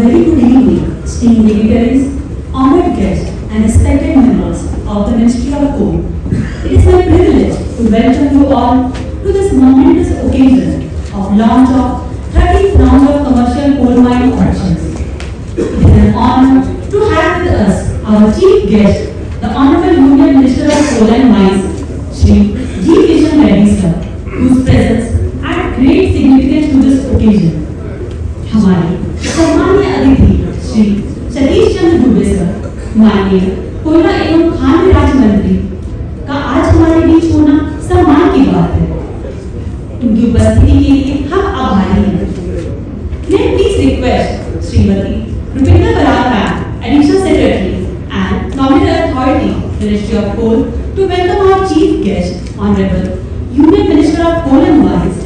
very good evening, esteemed dignitaries, honored guests, and respected members of the Ministry of Coal. It is my privilege to welcome you all to this momentous occasion of launch of 30th round of commercial coal mine auctions. It is an honor to have with us our chief guest, the Honorable Union Minister of Coal and Mines, Shri G. Kishan Reddy sir, whose presence adds great significance to this occasion. हमारे सम्मानीय अतिथि Shri Satish Chandra Dubey sir, माननीय कोयला एवं खान राज्य मंत्री का आज हमारे बीच होना सम्मान की बात है। उनकी उपस्थिति के लिए हम आभारी हैं। May please request Shrimati Rupinder Brar ma'am, additional secretary and nominal authority, Ministry of Coal, to welcome our chief guest, Honorable Union Minister of Coal and Mines.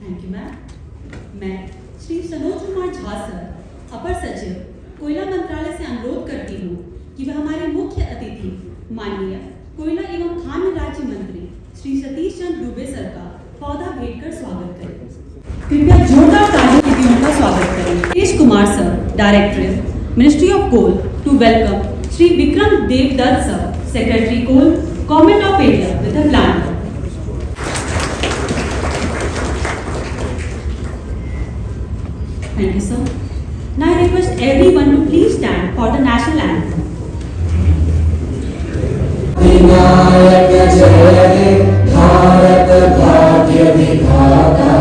Thank you ma'am. मैं श्री सनोज कुमार झा सर, अपर सचिव कोयला मंत्रालय से अनुरोध करती हूँ कि वह हमारे मुख्य अतिथि माननीय कोयला एवं खान राज्य मंत्री श्री सतीश चंद्र दुबे सर का पौधा भेंट कर स्वागत करें। कृपया जोरदार तालियों से उनका स्वागत करें। Tej Kumar sir, director ministry of coal, to welcome Shri Vikram Dev Dutt sir, secretary coal, government of India with a plan. Thank you, sir. Now I request everyone to please stand for the national anthem. Vinayak जय हे भारत भाग्य विधाता,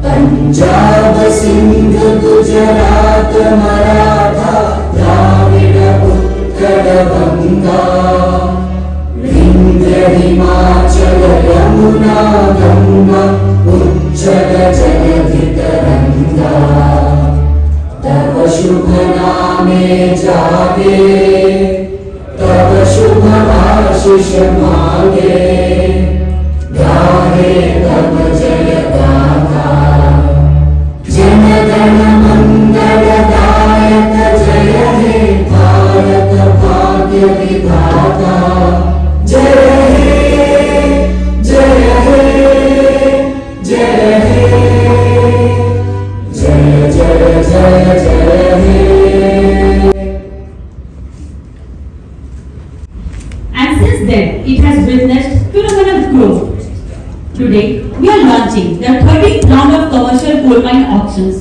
पंजाब सिंध गुजरात मराठा द्राविड उत्कल गंगा, विंध्य हिमाचल यमुना गंगा उज्जल जलधि तरंगा, तब शुभ नामे जागे, तब शुभ आशीष मांगे, गाहे तब जय गाथा, जन गण मंगल दायक जय हे भारत भाग्य विधाता, जय हे जय हे जय हे जय जय जय जय हे। And since then, it has witnessed phenomenal growth. Today, we are launching the 30th round of commercial coal mine auctions.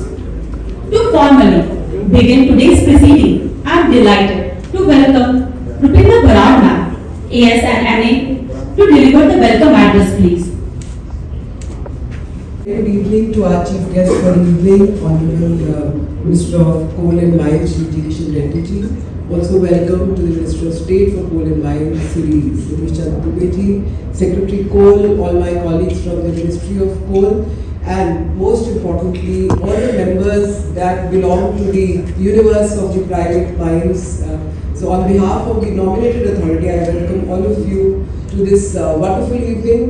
To formally begin today's proceeding, I am delighted to welcome Rupinder Barad ma'am, ASNNA, to deliver the welcome address, please. Good evening to our chief guest for the evening, Honorable Minister of Coal and Mines, Shri G. Kishan Reddy ji. Also welcome to the Minister of State for Coal and Mines, Shri Satish Chandra Dubey ji, Secretary Coal, all my colleagues from the Ministry of Coal, and most importantly, all the members that belong to the universe of the private mines. So on behalf of the nominated authority, I welcome all of you to this wonderful evening.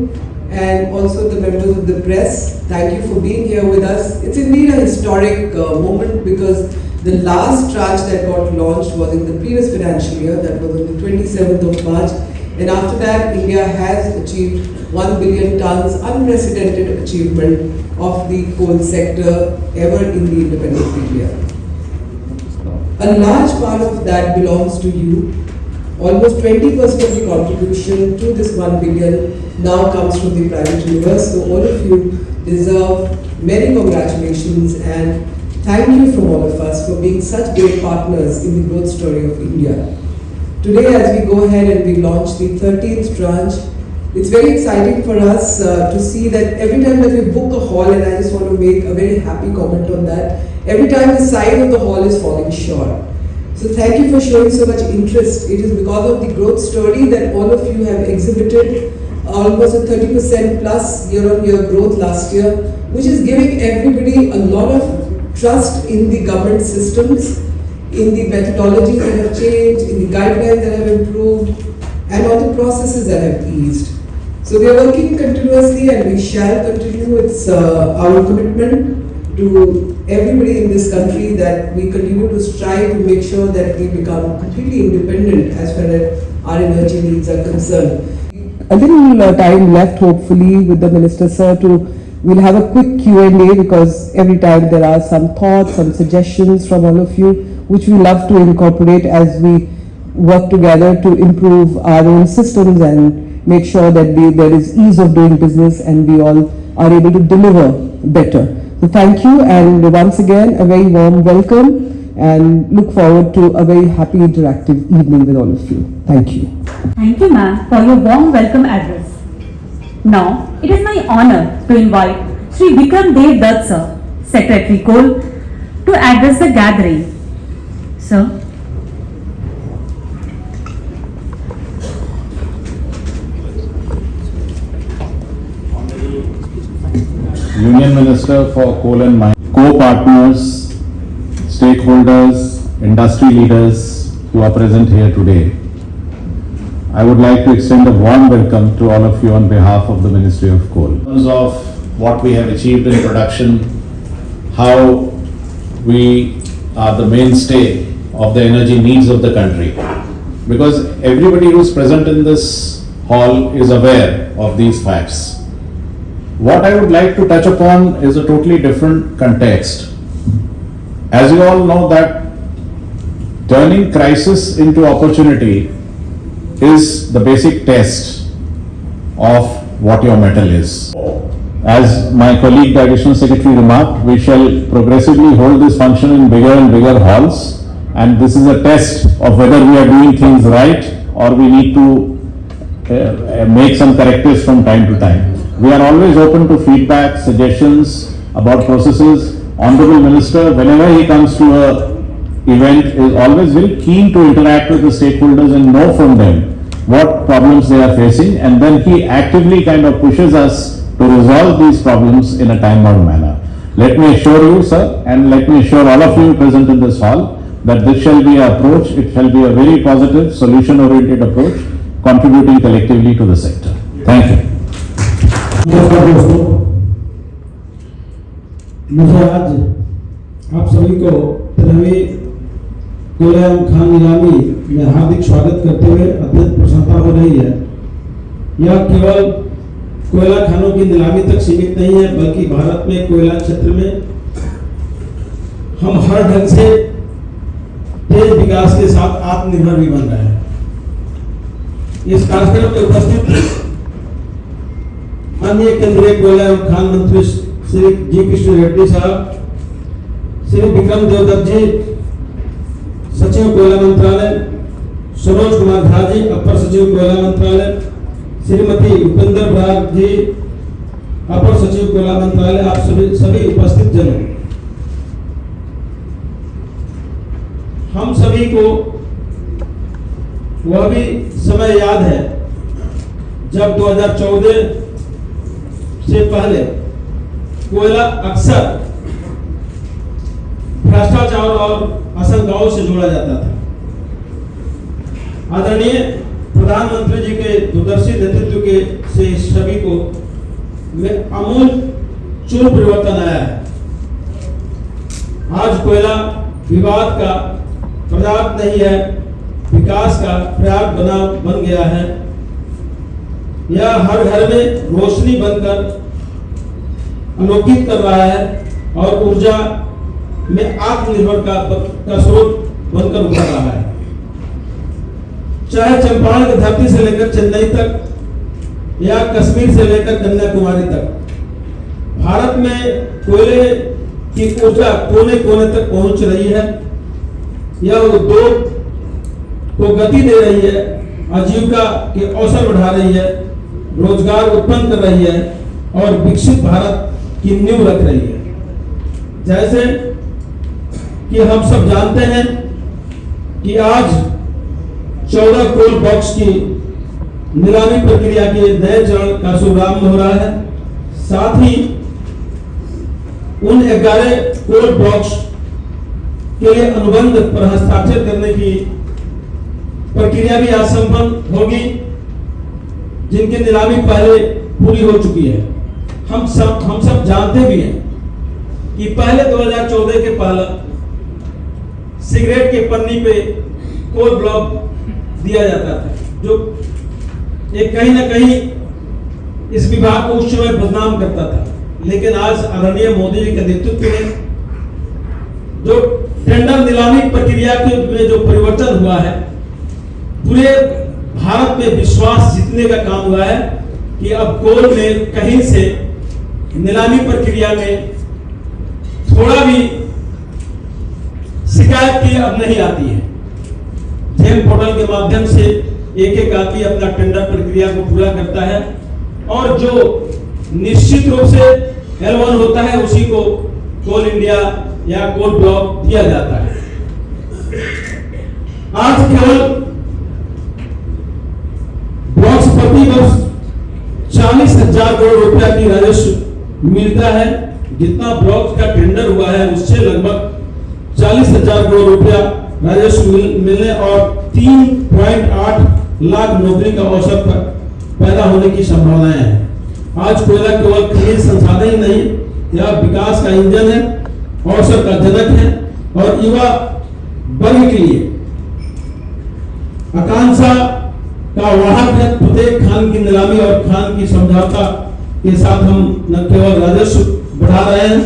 And also the members of the press, thank you for being here with us. It's indeed a historic moment because the last tranche that got launched was in the previous financial year, that was on the 27th of March. And after that, India has achieved 1 billion tons, unprecedented achievement of the coal sector ever in the independent India. A large part of that belongs to you. Almost 20% of the contribution to this 1 billion now comes from the private universe. So all of you deserve many congratulations and thank you from all of us for being such great partners in the growth story of India. Today, as we go ahead and we launch the 13th tranche, it's very exciting for us to see that every time that we book a hall, and I just want to make a very happy comment on that, every time the size of the hall is falling short. So thank you for showing so much interest. It is because of the growth story that all of you have exhibited almost a 30% plus year-on-year growth last year, which is giving everybody a lot of trust in the government systems, in the methodologies that have changed, in the guidelines that have improved, and all the processes that have eased. So we are working continuously and we shall continue. It's our commitment to everybody in this country that we continue to strive to make sure that we become completely independent as far as our energy needs are concerned. a little time left, hopefully, with the Minister Sir we'll have a quick Q&A, because every time there are some thoughts, some suggestions from all of you, which we love to incorporate as we work together to improve our own systems and make sure that there is ease of doing business and we all are able to deliver better. So thank you, and once again a very warm welcome, and look forward to a very happy interactive evening with all of you. Thank you. Thank you, ma'am, for your warm welcome address. Now, it is my honor to invite Sri Vikram Dev Dutt sir, Secretary Coal, to address the gathering. Sir. Union Minister for Coal and Mines, co-partners, stakeholders, industry leaders who are present here today. I would like to extend a warm welcome to all of you on behalf of the Ministry of Coal. In terms of what we have achieved in production, how we are the mainstay of the energy needs of the country. Because everybody who is present in this hall is aware of these facts. What I would like to touch upon is a totally different context. As you all know that turning crisis into opportunity is the basic test of what your mettle is. As my colleague, the Additional Secretary remarked, we shall progressively hold this function in bigger and bigger halls, and this is a test of whether we are doing things right or we need to make some correctives from time to time. We are always open to feedback, suggestions about processes. Honorable Minister, whenever he comes to a event, is always very keen to interact with the stakeholders and know from them what problems they are facing, and then he actively kind of pushes us to resolve these problems in a time-bound manner. Let me assure you, sir, and let me assure all of you present in this hall, that this shall be our approach. It shall be a very positive, solution-oriented approach, contributing collectively to the sector. Thank you. नमस्कार दोस्तों, मुझे आज आप सभी को 13वीं कोयला एवं खान नीलामी में हार्दिक स्वागत करते हुए अत्यंत प्रसन्नता हो रही है। यह केवल कोयला खानों की नीलामी तक सीमित नहीं है, बल्कि भारत में कोयला क्षेत्र में हम हर ढंग से तेज विकास के साथ आत्मनिर्भर भी बन रहे हैं। इस कार्यक्रम में उपस्थित अन्य केंद्रीय कोयला एवं खान मंत्री श्री जी कृष्ण रेड्डी साहब, श्री विक्रम देव दत्त जी, सचिव कोयला मंत्रालय, सरोज कुमार झा जी, अपर सचिव कोयला मंत्रालय, श्रीमती उपेंद्र बराग जी, अपर सचिव कोयला मंत्रालय, आप सभी उपस्थित जनों, हम सभी को वह भी समय याद है जब 2014 से पहले कोयला अक्सर भ्रष्टाचार और आशंकाओं से जोड़ा जाता था। आदरणीय प्रधानमंत्री जी के दूरदर्शी नेतृत्व के से सभी को में आमूल चूल परिवर्तन आया है। आज कोयला विवाद का पर्याप्त नहीं है, विकास का पर्याप्त बन गया है। यह हर घर में रोशनी बनकर अलोकित कर रहा है और ऊर्जा में आत्मनिर्भर का स्रोत बनकर उभर रहा है। चाहे चंपारण की धरती से लेकर चेन्नई तक या कश्मीर से लेकर कन्याकुमारी तक, भारत में कोयले की ऊर्जा कोने कोने तक पहुंच रही है। यह उद्योग को गति दे रही है, आजीविका के अवसर बढ़ा रही है, रोजगार उत्पन्न कर रही है और विकसित भारत की नींव रख रही है। जैसे कि हम सब जानते हैं कि आज 14 कोल ब्लॉक्स की नीलामी प्रक्रिया के नए चरण का शुभारंभ हो रहा है। साथ ही उन 11 कोल ब्लॉक्स के लिए अनुबंध पर हस्ताक्षर करने की प्रक्रिया भी आज संपन्न होगी, जिनकी नीलामी पहले पूरी हो चुकी है। हम सब जानते भी हैं कि पहले 2014 के पहले सिगरेट के पन्नी पे कोल ब्लॉक दिया जाता था, जो एक कहीं ना कहीं इस विभाग को उस समय बदनाम करता था, लेकिन आज आदरणीय मोदी जी के नेतृत्व में जो टेंडर नीलामी प्रक्रिया में जो परिवर्तन हुआ है, पूरे भारत में विश्वास जीतने का काम हुआ है कि अब कोल में कहीं से नीलामी प्रक्रिया में थोड़ा भी शिकायत की अब नहीं आती है। जेम पोर्टल के माध्यम से एक एक आदमी अपना टेंडर प्रक्रिया को पूरा करता है और जो निश्चित रूप से L1 होता है उसी को कोल इंडिया या कोल ब्लॉक दिया जाता है। आज केवल ब्लॉक्स प्रति वर्ष 40,000 करोड़ रुपया की राजस्व मिलता है। जितना ब्लॉक का टेंडर हुआ है उससे लगभग 40,000 करोड़ रुपया राजस्व मिलने और 3.8 लाख नौकरी का अवसर पैदा होने की संभावनाएं हैं। आज कोयला केवल खनिज संसाधन ही नहीं, यह विकास का इंजन है, अवसर का जनक है और युवा वर्ग के लिए आकांक्षा का वाहक है। प्रत्येक खान की नीलामी और खान की समझौता के साथ हम न केवल राजस्व बढ़ा रहे हैं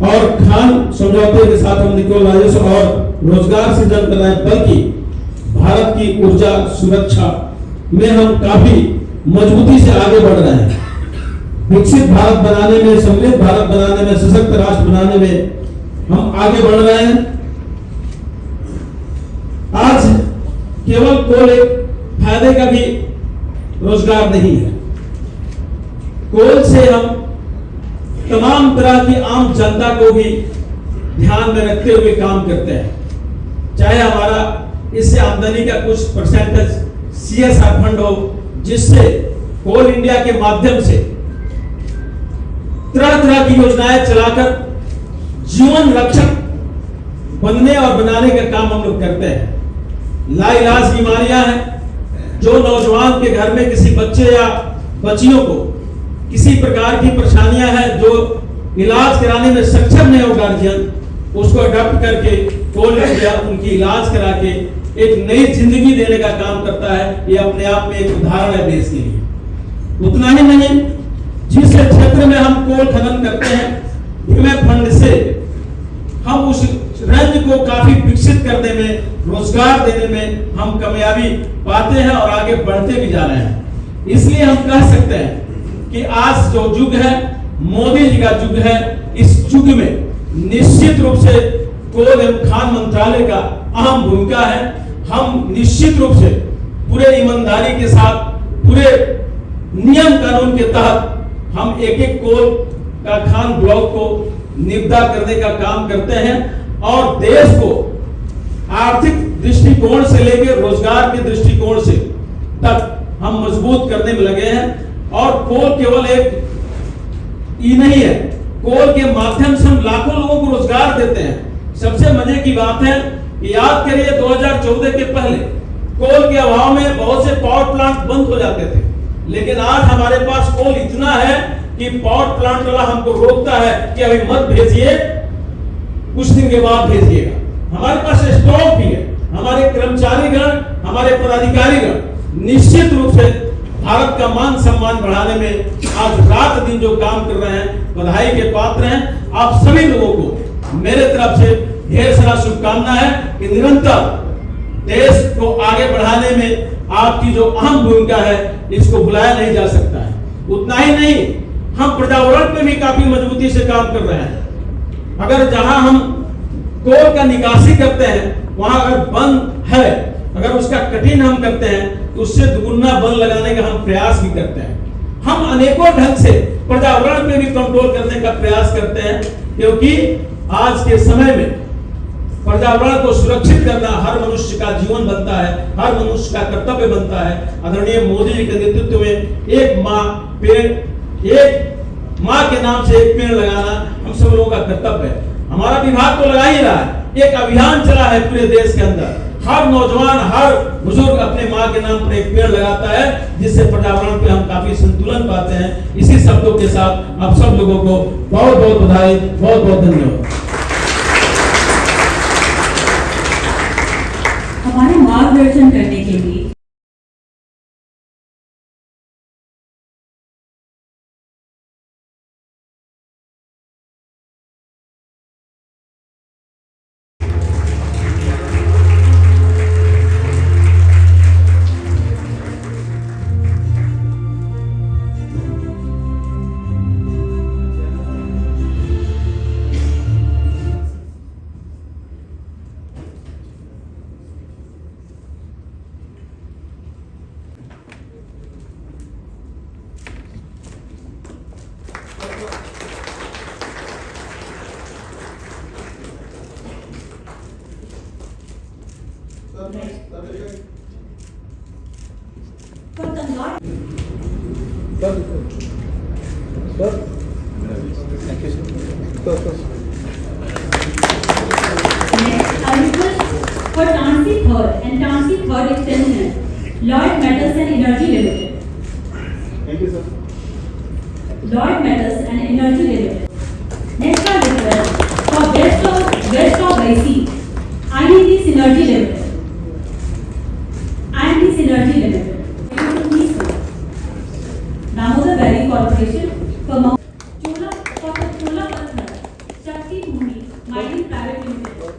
और खान समझौते के साथ हम न केवल राजस्व और रोजगार सृजन कर रहे हैं, बल्कि भारत की ऊर्जा सुरक्षा में हम काफी मजबूती से आगे बढ़ रहे हैं। विकसित भारत बनाने में, समृद्ध भारत बनाने में, सशक्त राष्ट्र बनाने में हम आगे बढ़ रहे हैं। आज केवल कोल एक फायदे का भी रोजगार नहीं है। कोल से हम तमाम तरह की आम जनता को भी ध्यान में रखते हुए काम करते हैं। चाहे हमारा इससे आमदनी का कुछ परसेंटेज CSR फंड हो, जिससे कोल इंडिया के माध्यम से तरह तरह की योजनाएं चलाकर जीवन रक्षक बनने और बनाने का काम हम लोग करते हैं। लाइलाज बीमारियां हैं, जो नौजवान के घर में किसी बच्चे या बच्चियों को किसी प्रकार की परेशानियां हैं, जो इलाज कराने में सक्षम नहीं हो गार्जियन, उसको अडॉप्ट करके कोल इंडिया उनकी इलाज करा के एक नई जिंदगी देने का काम करता है। ये अपने आप में एक उदाहरण है देश के लिए। उतना ही नहीं, जिस क्षेत्र में हम कोल खनन करते हैं, विमेय फंड से हम उस राज्य को काफी विकसित करने में, रोजगार देने में हम कामयाबी पाते हैं और आगे बढ़ते भी जा रहे हैं। इसलिए हम कह सकते हैं कि आज जो युग है, मोदी जी का युग है। इस युग में निश्चित रूप से कोल एवं खान मंत्रालय का अहम भूमिका है। हम निश्चित रूप से पूरे ईमानदारी के साथ, पूरे नियम कानून के तहत हम एक एक कोल का खान ब्लॉक को निविदा करने का काम करते हैं और देश को आर्थिक दृष्टिकोण से लेकर रोजगार के दृष्टिकोण से तक हम मजबूत करने में लगे हैं। और कोल केवल एक ही नहीं है, कोल के माध्यम से हम लाखों लोगों को रोजगार देते हैं। सबसे मजे की बात है, याद करिए 2014 के पहले कोल के अभाव में बहुत से पावर प्लांट बंद हो जाते थे, लेकिन आज हमारे पास कोल इतना है कि पावर प्लांट वाला हमको रोकता है कि अभी मत भेजिए, कुछ दिन के बाद भेजिएगा। हमारे पास स्टॉक भी है। हमारे कर्मचारीगण, हमारे पदाधिकारीगण निश्चित रूप से भारत का मान सम्मान बढ़ाने में आज रात दिन जो काम कर रहे हैं, बधाई के पात्र हैं। आप सभी लोगों को मेरे तरफ से ढेर सारा शुभकामना है कि निरंतर देश को आगे बढ़ाने में आपकी जो अहम भूमिका है, इसको भुलाया नहीं जा सकता है। उतना ही नहीं, हम पर्यावरण पे भी काफी मजबूती से काम कर रहे हैं। अगर जहां हम कोल का निकासी करते हैं, वहां अगर वन है, अगर उसका कटिंग हम करते हैं, तो उससे दुगुना वन लगाने का हम प्रयास भी करते हैं। हम अनेकों ढंग से पर्यावरण पे भी कंट्रोल करने का प्रयास करते हैं, क्योंकि आज के समय में पर्यावरण को सुरक्षित करना हर मनुष्य का जीवन बनता है, हर मनुष्य का कर्तव्य बनता है। आदरणीय मोदी जी के नेतृत्व में एक माँ के नाम से एक पेड़ लगाना हम सब लोगों का कर्तव्य है। हमारा विभाग तो लगा ही रहा है, एक अभियान चला है पूरे देश के अंदर। हर नौजवान, हर बुजुर्ग अपने माँ के नाम पर एक पेड़ लगाता है, जिससे पर्यावरण पे हम काफी संतुलन पाते हैं। इसी शब्दों के साथ आप सब लोगों को बहुत बहुत बधाई, बहुत बहुत धन्यवाद। हमारे मार्गदर्शन करने के लिए for Tangar. Next, I request for Tansi Third and Tansi Third Extension, Lloyd Metals and Energy Limited. Thank you, sir. Lloyd Metals and Energy Limited. Next, I request for West of IC, IND Synergy Limited. IND Synergy Limited. Damodar Valley Corporation for Chola Patthar, Shakti Bhumi Mining Private Limited.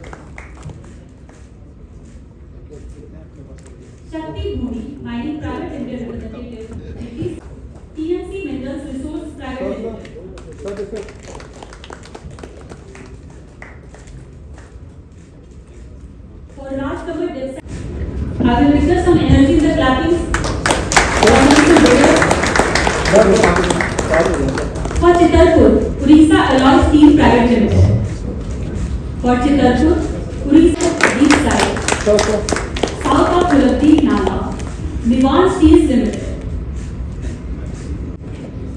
Shakti Bhumi Mining Private Limited representative, TNC Minerals Resource Private Limited. For large covered depth, I will request some energy in the clapping. For Chittarpur, Orissa Alloy Steel Private Limited. For Chittarpur, Orissa Deep Side. South of Gulabdeep Nala, Nivan Steels Limited.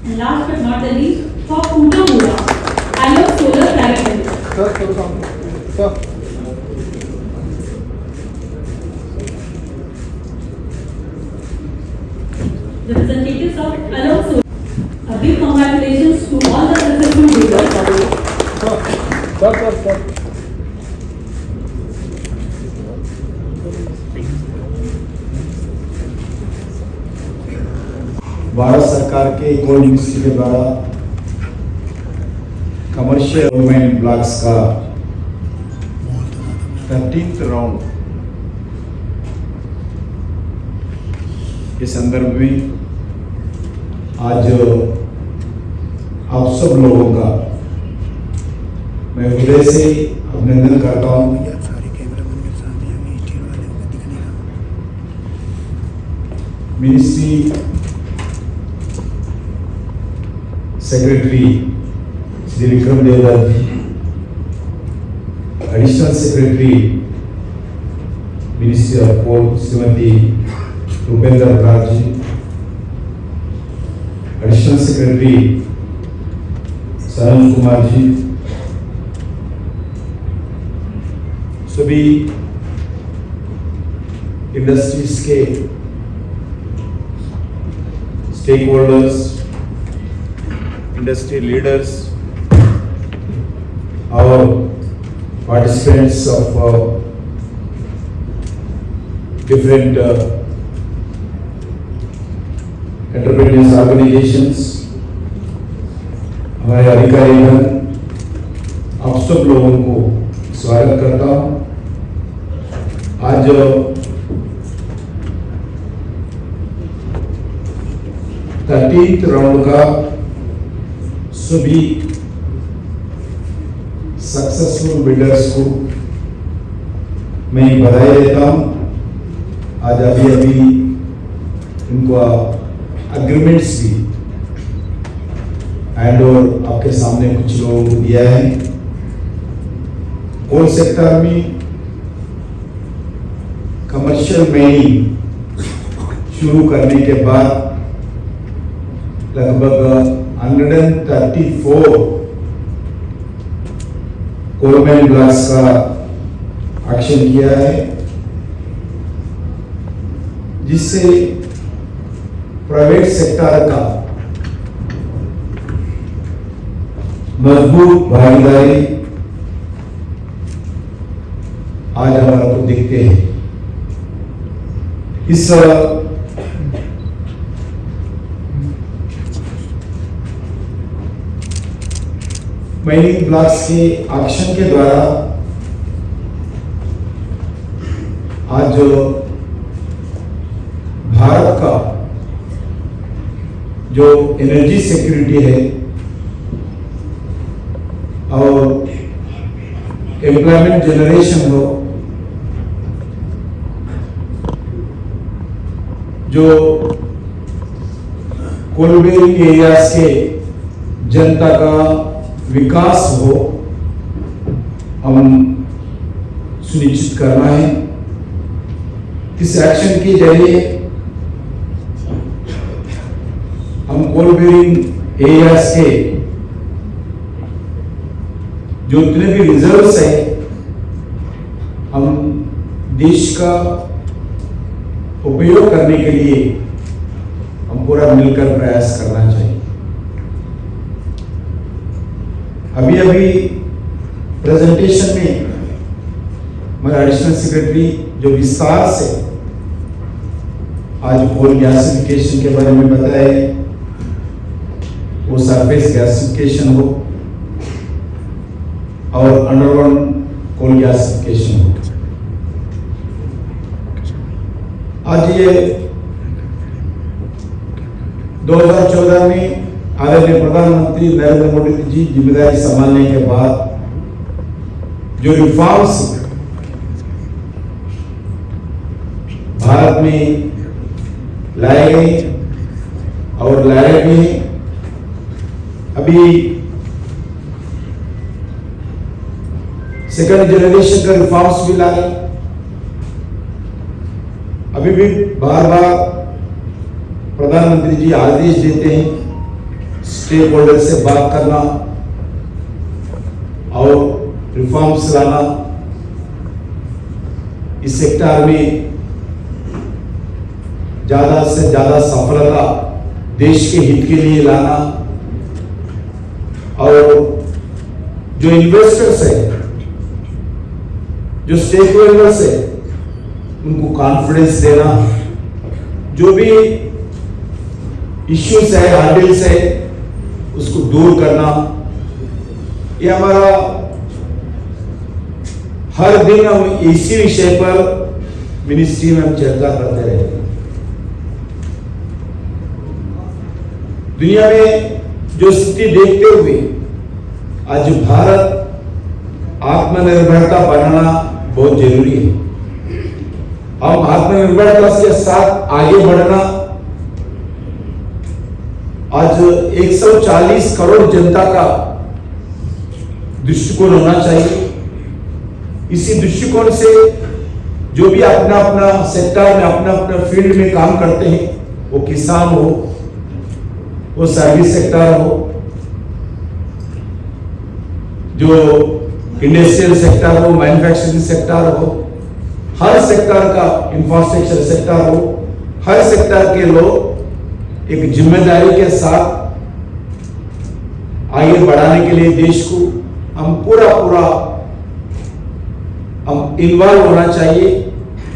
And last but not the least, for Kutamura, Alok Solar Private Limited. Representatives of Alok Solar, a big congratulations to all the successful bidders. Bharat सरकार के कोल ministry के द्वारा commercial development blocks का 13th round के संदर्भ में आज आप सब लोगों का मैं हृदय से अभिनंदन करता हूँ। Ministry secretary Shri Vikram Devdutt ji, additional secretary ministry of coal Shrimati Rupinder Brar ji, additional secretary Saroj Kumar ji, सभी इंडस्ट्रीज के stakeholders, industry leaders, our participants of different enterprise organizations, हमारे अधिकारीगण, आप सब लोगों को स्वागत करता हूँ। आज 13th राउंड का सभी सक्सेसफुल बिल्डर्स को मैं बधाई देता हूं। आज अभी इनको एग्रीमेंट्स भी एंड और आपके सामने कुछ लोगों को दिया है। कोल सेक्टर में कमर्शियल माइनिंग शुरू करने के बाद लगभग 134 कोल माइन ब्लॉक्स का एक्शन किया है, जिससे प्राइवेट सेक्टर का मजबूत भागीदारी आज हमारे को दिखते हैं। इस माइनिंग ब्लॉक्स के एक्शन के द्वारा आज भारत का जो एनर्जी सिक्योरिटी है और एम्प्लॉयमेंट जनरेशन हो, जो कोल बेरिंग एरियाज के जनता का विकास हो, हम सुनिश्चित करना है। इस एक्शन के जरिए हम कोल बेरिंग एरियाज के जो उतने भी रिजर्व्स है हम देश का उपयोग करने के लिए हम पूरा मिलकर प्रयास करना चाहिए। अभी अभी प्रेजेंटेशन में हमारे एडिशनल सेक्रेटरी जो विस्तार से आज कोल गैसिफिकेशन के बारे में बताए, वो सरफेस गैसिफिकेशन हो और अंडरग्राउंड कोल गैसिफिकेशन हो। आज ये 2014 में आदरणीय प्रधानमंत्री नरेंद्र मोदी जी जिम्मेदारी संभालने के बाद जो रिफॉर्म्स भारत में लाए गए और लाए भी हैं। अभी सेकंड जनरेशन का रिफॉर्म्स भी लाए। अभी भी बार बार प्रधानमंत्री जी आदेश देते हैं स्टेक होल्डर से बात करना और रिफॉर्म्स लाना, इस सेक्टर में ज्यादा से ज्यादा सफलता देश के हित के लिए लाना और जो इन्वेस्टर्स है, जो स्टेक होल्डर्स है, उनको कॉन्फिडेंस देना, जो भी इश्यूज है, हर्डल्स है, उसको दूर करना, ये हमारा हर दिन हम इसी विषय पर मिनिस्ट्री में हम चर्चा करते रहते हैं। दुनिया में जो स्थिति देखते हुए आज भारत आत्मनिर्भरता बनाना बहुत जरूरी है। हम आत्मनिर्भरता के साथ आगे बढ़ना, आज 140 करोड़ जनता का दृष्टिकोण होना चाहिए। इसी दृष्टिकोण से जो भी अपना अपना सेक्टर में अपना अपना फील्ड में काम करते हैं, वो किसान हो, वो सर्विस सेक्टर हो, जो इंडस्ट्रियल सेक्टर हो, मैन्युफैक्चरिंग सेक्टर हो, हर सेक्टर का इंफ्रास्ट्रक्चर सेक्टर हो, हर सेक्टर के लोग एक जिम्मेदारी के साथ आगे बढ़ाने के लिए देश को हम पूरा हम इन्वॉल्व होना चाहिए,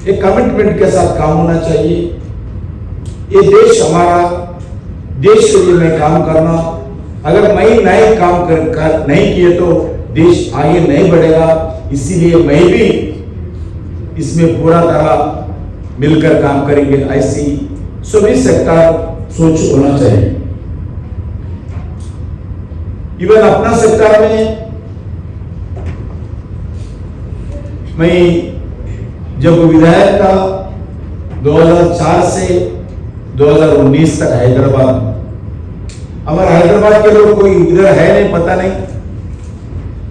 एक कमिटमेंट के साथ काम होना चाहिए। ये देश हमारा, देश के लिए मैं काम करना, अगर मैं नए काम नहीं किए तो देश आगे नहीं बढ़ेगा। इसीलिए मैं भी इसमें पूरा तरह मिलकर काम करेंगे, ऐसी सभी सेक्टर सोच होना चाहिए। इवन अपना सेक्टर में मैं जब विधायक था 2004 से 2019 तक हैदराबाद, हमारे हैदराबाद के लोग कोई इधर है नहीं, पता नहीं,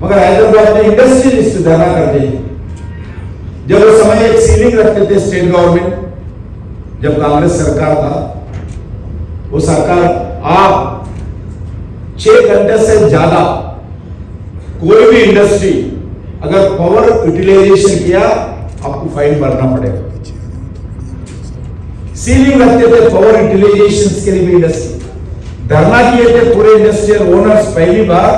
मगर हैदराबाद में इंडस्ट्रियलिस्ट धरना करते हैं। जब उस समय एक सीलिंग रखते थे स्टेट गवर्नमेंट, जब कांग्रेस सरकार था, वो सरकार आप 6 घंटे से ज्यादा कोई भी इंडस्ट्री अगर पावर यूटिलाइजेशन किया आपको फाइन भरना पड़ेगा। सीलिंग रखते थे पावर यूटिलाइजेशन के लिए भी इंडस्ट्री धरना किए थे, पूरे इंडस्ट्रियल ओनर्स पहली बार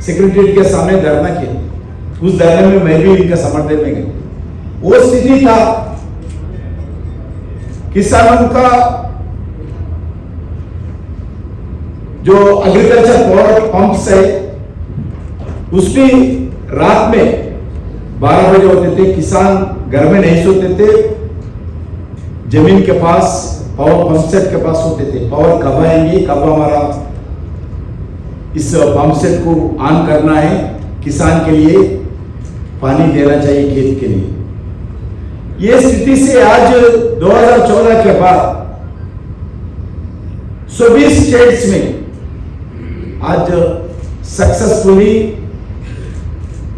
सेक्रेटरीट के सामने धरना किया। उस धरने में मैं भी इनका समर्थन में गया। वो स्थिति था, किसानों का जो एग्रीकल्चर पावर पंप्स है उसमें रात में 12 बजे होते थे, किसान घर में नहीं सोते थे, जमीन के पास पावर पंप सेट के पास होते थे। पावर कब आएंगे, कब हमारा इस पंप सेट को ऑन करना है, किसान के लिए पानी देना चाहिए खेत के लिए। ये स्थिति से आज 2014 के बाद सभी स्टेट्स में आज सक्सेसफुली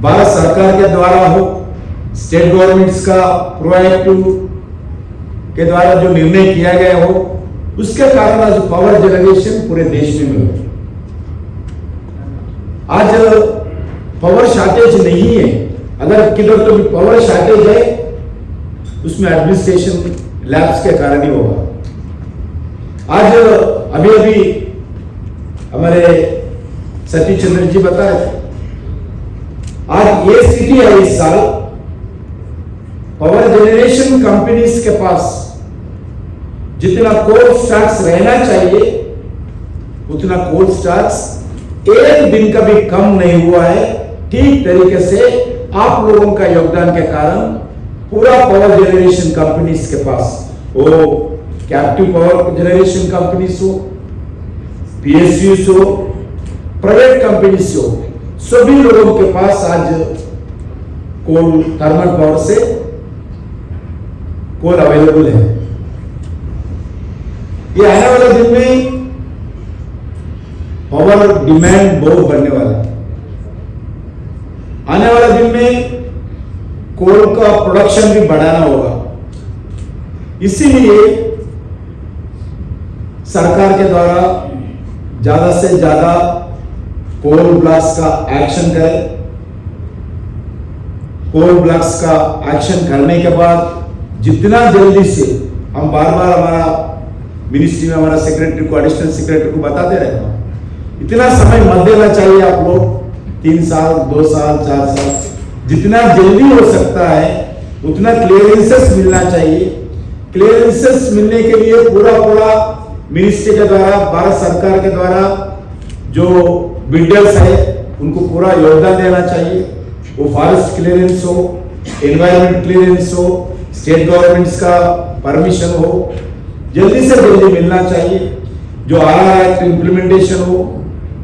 भारत सरकार के द्वारा हो, स्टेट गवर्नमेंट्स का प्रोएक्टिव के द्वारा जो निर्णय किया गया हो, उसके कारण आज पावर जनरेशन पूरे देश में मिल रही है। आज पावर शॉर्टेज नहीं है, अगर किधर तो भी पावर शॉर्टेज है उसमें एडमिनिस्ट्रेशन लैब्स के कारण ही होगा। आज अभी अभी हमारे सतीश चंद्र जी बता रहे थे, आज ये स्थिति है इस साल पावर जनरेशन कंपनीज के पास जितना कोल स्टॉक्स रहना चाहिए उतना कोल स्टॉक्स एक दिन का भी कम नहीं हुआ है। ठीक तरीके से आप लोगों का योगदान के कारण पूरा पावर जनरेशन कंपनीज के पास, वो कैप्टिव पावर जनरेशन कंपनीज हो, पीएसयूज हो, प्राइवेट कंपनीज हो, सभी लोगों के पास आज कोल थर्मल पावर से कोल अवेलेबल है। ये आने वाले दिन में पावर डिमांड बहुत बढ़ने वाला है। आने वाले दिन में कोल का प्रोडक्शन भी बढ़ाना होगा। इसीलिए सरकार के द्वारा ज्यादा से ज्यादा कोल ब्लॉक्स का एक्शन करें। कोल ब्लॉक्स का एक्शन करने के बाद जितना जल्दी से, हम बार बार हमारा मिनिस्ट्री में हमारा सेक्रेटरी को, एडिशनल सेक्रेटरी को बताते रहता हूं, इतना समय मत देना चाहिए आप लोग, 3 साल 2 साल 4 साल, जितना जल्दी हो सकता है उतना क्लियरेंसेस मिलना चाहिए। क्लियरेंसेस मिलने के लिए पूरा मिनिस्ट्री के द्वारा, भारत सरकार के द्वारा जो बिल्डर्स है उनको पूरा योगदान देना चाहिए। वो फॉरेस्ट क्लियरेंस हो, एनवायरमेंट क्लियरेंस हो, स्टेट गवर्नमेंट्स का परमिशन हो, जल्दी से जल्दी मिलना चाहिए। जो आरआर एक्ट इंप्लीमेंटेशन हो,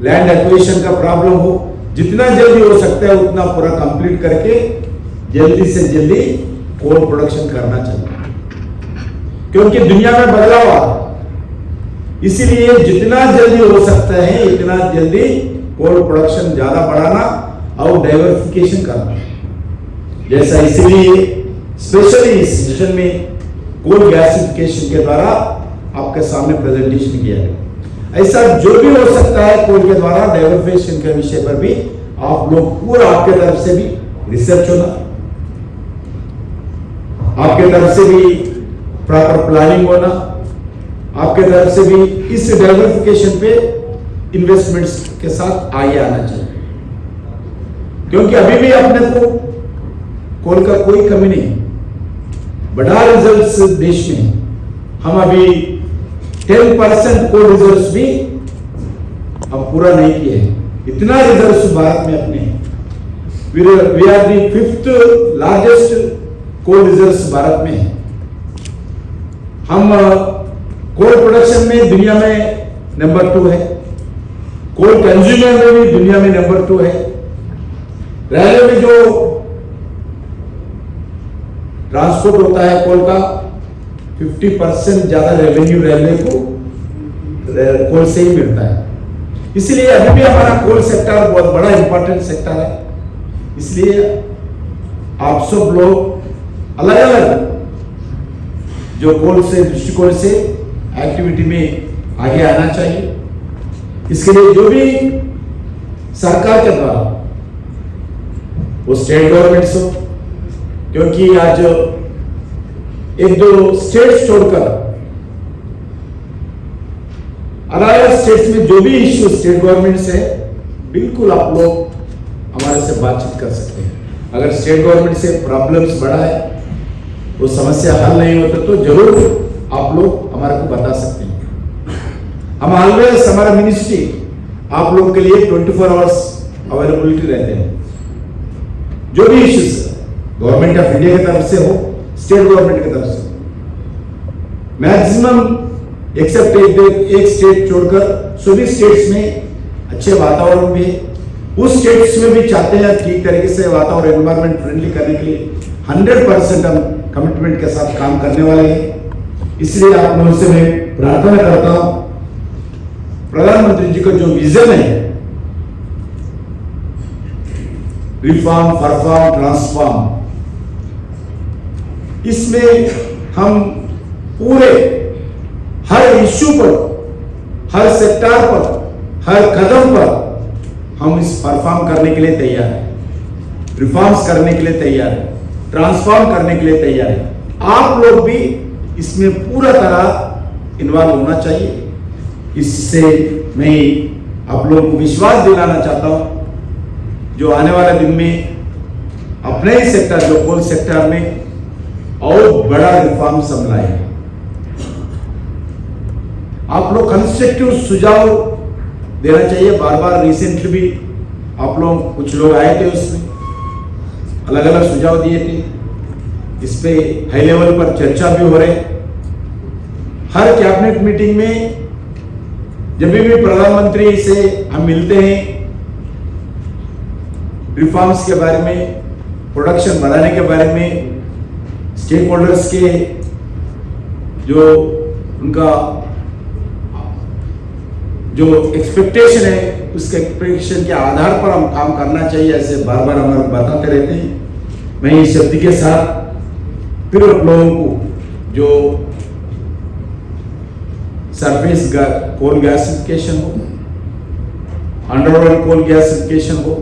लैंड एक्विजिशन का प्रॉब्लम हो, जितना जल्दी हो सकता है उतना पूरा कंप्लीट करके जल्दी से जल्दी कोल प्रोडक्शन करना चाहिए, क्योंकि दुनिया में बदलाव आ रहा है। इसीलिए जितना जल्दी हो सकता है इतना जल्दी कोल प्रोडक्शन ज्यादा बढ़ाना और डाइवर्सिफिकेशन करना। जैसा इसलिए स्पेशली इस सेशन में कोल गैसिफिकेशन के द्वारा आपके सामने प्रेजेंटेशन किया है। ऐसा जो भी हो सकता है कोल के द्वारा डाइवर्सिफिकेशन के विषय पर भी आप लोग पूरा, आपके तरफ से भी रिसर्च होना, आपके तरफ से भी प्रॉपर प्लानिंग होना, आपके तरफ से भी इस डाइवर्सिफिकेशन पे इन्वेस्टमेंट्स के साथ आगे आना चाहिए, क्योंकि अभी भी अपने को कोल का कोई कमी नहीं, बड़ा रिजल्ट्स देश में। हम अभी 10% कोल रिजर्व्स भी हम पूरा नहीं किए हैं। इतना रिजर्व्स भारत में अपने, we are the 5th largest coal reserves Bharat में है। हम कोल प्रोडक्शन में दुनिया में नंबर 2 है, कोल कंज्यूमर में भी दुनिया में नंबर 2 है। रेलवे में जो ट्रांसपोर्ट होता है कोल का 50% ज्यादा रेवेन्यू रेलवे को कोल से ही मिलता है। इसलिए अभी भी हमारा कोल सेक्टर बहुत बड़ा इंपॉर्टेंट सेक्टर है। इसलिए आप सब लोग अलग अलग जो कोल से दृष्टिकोण से एक्टिविटी में आगे आना चाहिए। इसके लिए जो भी सरकार के द्वारा, वो स्टेट गवर्नमेंट्स हो, क्योंकि आज 1-2 स्टेट्स छोड़कर अलग स्टेट्स में जो भी इश्यू स्टेट गवर्नमेंट से, बिल्कुल आप लोग हमारे से बातचीत कर सकते हैं। अगर स्टेट गवर्नमेंट से प्रॉब्लम्स बढ़ा है, वो समस्या हल नहीं होता, तो जरूर आप लोग हमारे को बता सकते हैं। हम ऑलवेज, हमारा मिनिस्ट्री आप लोगों के लिए 24 आवर्स अवेलेबिलिटी रहते हैं। जो भी इश्यूज गवर्नमेंट ऑफ इंडिया की तरफ से हो, स्टेट गवर्नमेंट की तरफ से, मैक्सिमम एक्सेप्ट एक स्टेट छोड़कर सभी स्टेट्स में अच्छे वातावरण भी है। उस स्टेट्स में भी चाहते हैं ठीक तरीके से वातावरण एनवायरमेंट फ्रेंडली करने के लिए 100% हम कमिटमेंट के साथ काम करने वाले हैं। इसलिए आप लोगों से मैं प्रार्थना करता हूं, प्रधानमंत्री जी का जो विजन है, रिफॉर्म, परफॉर्म, ट्रांसफॉर्म, इसमें हम पूरे हर इश्यू पर, हर सेक्टर पर, हर कदम पर हम इस परफॉर्म करने के लिए तैयार हैं, रिफॉर्म्स करने के लिए तैयार हैं, ट्रांसफॉर्म करने के लिए तैयार हैं। आप लोग भी इसमें पूरा तरह इन्वॉल्व होना चाहिए। इससे मैं आप लोगों को विश्वास दिलाना चाहता हूं, जो आने वाले दिन में अपने ही सेक्टर, जो कोल सेक्टर में और बड़ा रिफॉर्म्स हम लाएंगे। आप लोग कंस्ट्रक्टिव सुझाव देना चाहिए। बार बार रिसेंटली भी आप लोग, कुछ लोग आए थे, उसमें अलग अलग सुझाव दिए थे। इस पे हाई लेवल पर चर्चा भी हो रही। हर कैबिनेट मीटिंग में जब भी प्रधानमंत्री से हम मिलते हैं, रिफॉर्म्स के बारे में, प्रोडक्शन बढ़ाने के बारे में, स्टेक होल्डर्स के जो उनका जो एक्सपेक्टेशन है, उसके एक्सपेक्टेशन के आधार पर हम काम करना चाहिए, ऐसे बार बार हम बताते रहते हैं। मैं इस शब्द के साथ फिर आप लोगों को जो सरफेस कोल गैसिफिकेशन हो, अंडरग्राउंड कोल गैसिफिकेशन हो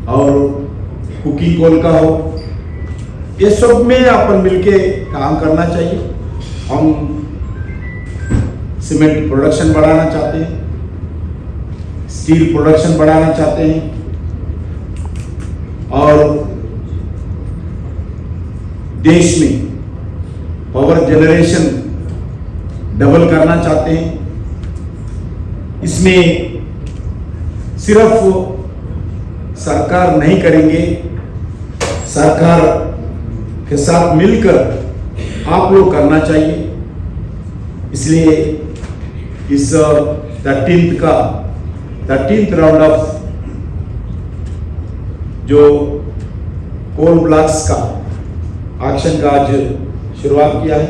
और कुकिंग कोल का हो, ये सब में अपन मिलके काम करना चाहिए। हम सीमेंट प्रोडक्शन बढ़ाना चाहते हैं, स्टील प्रोडक्शन बढ़ाना चाहते हैं और देश में पावर जनरेशन डबल करना चाहते हैं। इसमें सिर्फ सरकार नहीं करेंगे, सरकार के साथ मिलकर आप लोग करना चाहिए। इसलिए इस 13th राउंड ऑफ जो कोल ब्लॉक्स का एक्शन का आज शुरुआत किया है।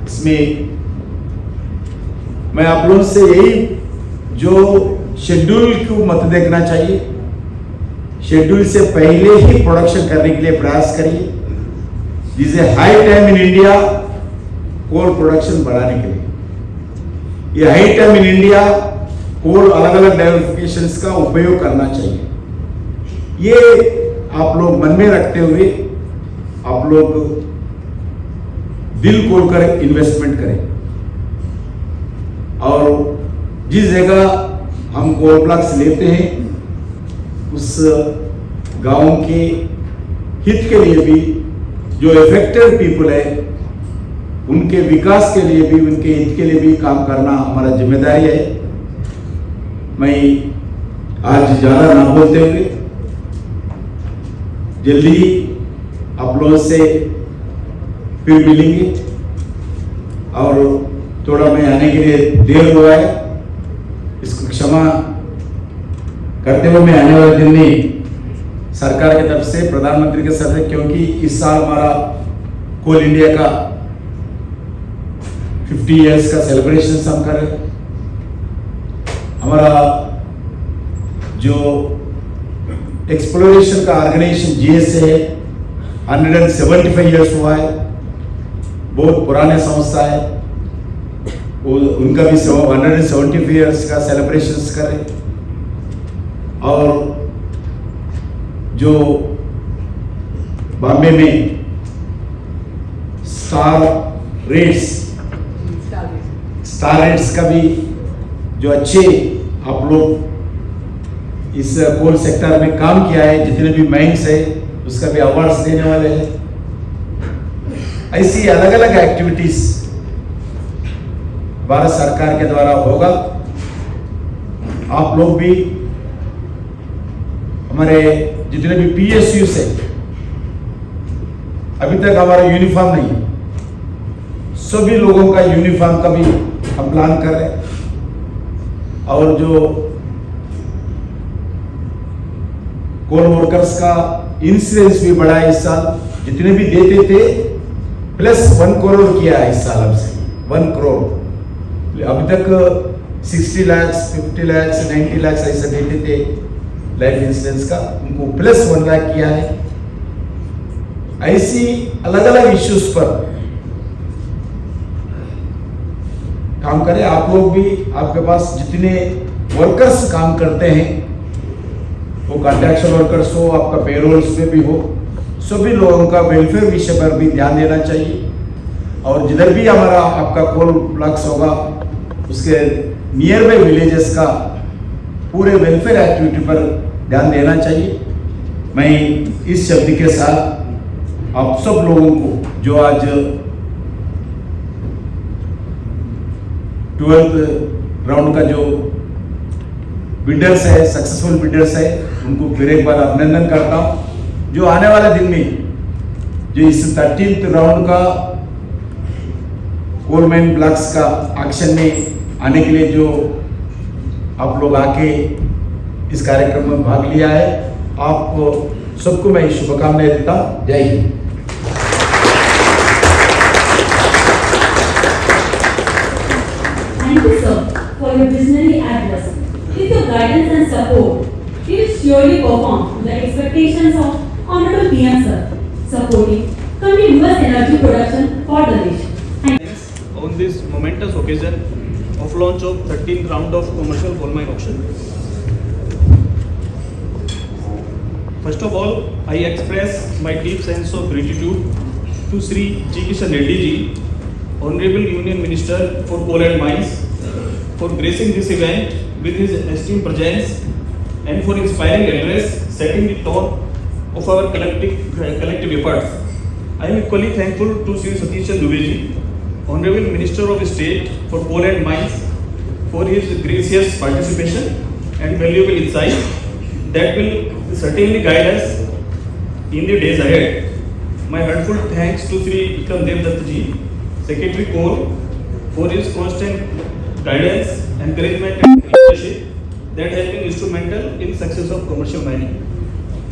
इसमें मैं आप लोगों से यही, जो शेड्यूल को मत देखना चाहिए, शेड्यूल से पहले ही प्रोडक्शन करने के लिए प्रयास करिए। This is a high time in India coal production बढ़ाने के लिए। ये high time in India coal अलग अलग डाइवर्सिफिकेशंस का उपयोग करना चाहिए। ये आप लोग मन में रखते हुए आप लोग दिल खोलकर इन्वेस्टमेंट करें और जिस जगह हम कोल ब्लॉक्स लेते हैं उस गांव के हित के लिए भी, जो अफेक्टेड पीपल है उनके विकास के लिए भी, उनके हित के लिए भी काम करना हमारा जिम्मेदारी है। मैं आज ज्यादा ना बोलते हुए जल्दी आप लोगों से फिर मिलेंगे और थोड़ा मैं आने के लिए देर हुआ है, इसको क्षमा करते हुए मैं आने वाले दिन में सरकार की तरफ से, प्रधानमंत्री के साथ, क्योंकि इस साल हमारा कोल इंडिया का 50 इयर्स का सेलिब्रेशन हम कर रहे हैं। हमारा जो एक्सप्लोरेशन का ऑर्गेनाइजेशन जीएसए है 175 इयर्स हुआ है, बहुत पुराने संस्था है, उनका भी 175 इयर्स का सेलिब्रेशंस करें। और जो बॉम्बे में स्टार रेट्स का भी जो अच्छे आप लोग इस कोल सेक्टर में काम किया है, जितने भी माइंस है उसका भी अवार्ड्स देने वाले हैं। ऐसी अलग अलग एक्टिविटीज भारत सरकार के द्वारा होगा। आप लोग भी, हमारे जितने भी PSUs है, अभी तक हमारा यूनिफॉर्म नहीं है, सभी लोगों का यूनिफॉर्म का भी हम प्लान कर रहे हैं। और जो कोल वर्कर्स का इंश्योरेंस भी बढ़ा है इस साल, जितने भी देते थे प्लस 1 करोड़ किया है इस साल, अब से 1 करोड़। अभी तक 60 लाख, 50 लाख, 90 लाख ऐसा देते थे लाइफ इंश्योरेंस का, उनको प्लस 1 लाख किया है। ऐसी अलग अलग इश्यूज पर काम करें। आप लोग भी, आपके पास जितने वर्कर्स काम करते हैं, वो कॉन्ट्रैक्चुअल वर्कर्स हो, आपका पेरोल्स में भी हो, सभी लोगों का वेलफेयर विषय पर भी ध्यान देना चाहिए। और जिधर भी हमारा आपका कोल ब्लॉक्स होगा, उसके नियर बाई विलेजेस का पूरे वेलफेयर एक्टिविटी पर ध्यान देना चाहिए। मैं इस शब्द के साथ आप सब लोगों को जो आज 12th राउंड का जो बिल्डर्स है, सक्सेसफुल बिल्डर्स है, उनको फिर एक बार अभिनंदन करता हूँ। जो आने वाले दिन में जो इस 13th राउंड का कोलमैन ब्लॉक्स का एक्शन में आने के लिए जो आप लोग आके इस कार्यक्रम में भाग लिया है, आपको सबको मैं शुभकामनाएं देता हूँ। जय Hind. Thank you, sir, for your visionary address. With your guidance and support, we will surely perform to the expectations of Honorable PM, sir, supporting continuous energy production for the nation. Thank you. On this momentous occasion of launch of 13th round of commercial coal mine auction. First of all, I express my deep sense of gratitude to Sri G. Kishan Reddy ji, Honorable Union Minister for Coal and Mines, for gracing this event with his esteemed presence and for inspiring address setting the tone of our collective efforts. I am equally thankful to Sri Satish Chandra Dubey ji, Honorable Minister of State for Coal and Mines, for his gracious participation and valuable insight that will certainly guide us in the days ahead. My heartfelt thanks to Sri Vikram Dev Dutt ji, Secretary Coal, for his constant guidance, encouragement and leadership that has been instrumental in success of commercial mining.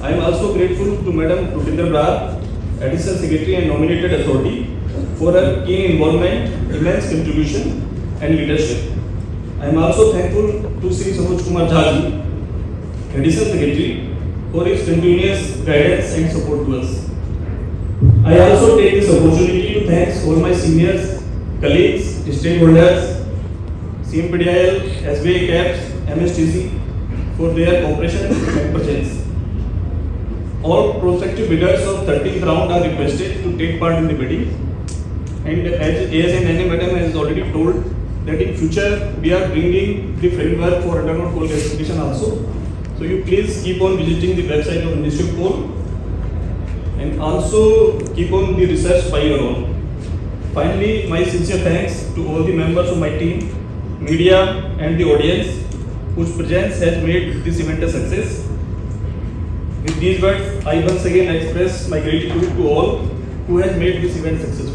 I am also grateful to Madam Rupinder Brar, Additional Secretary and Nominated Authority, for her keen involvement, immense contribution and leadership. I am also thankful to Sri Samoj Kumar Jha ji, Additional Secretary, for his continuous guidance and support to us. I also take this opportunity to thank all my seniors, colleagues, stakeholders, CMPDIL, SBI CAPS, MSTC for their cooperation and presence. All prospective bidders of 13th round are requested to take part in the bidding. And as ASN Madam has already told that in future we are bringing the framework for underground coal gasification also. So you please keep on visiting the website of Ministry of Coal and also keep on the research by your own. Finally, my sincere thanks to all the members of my team, media and the audience whose presence has made this event a success. With these words, I once again express my gratitude to all who has made this event successful.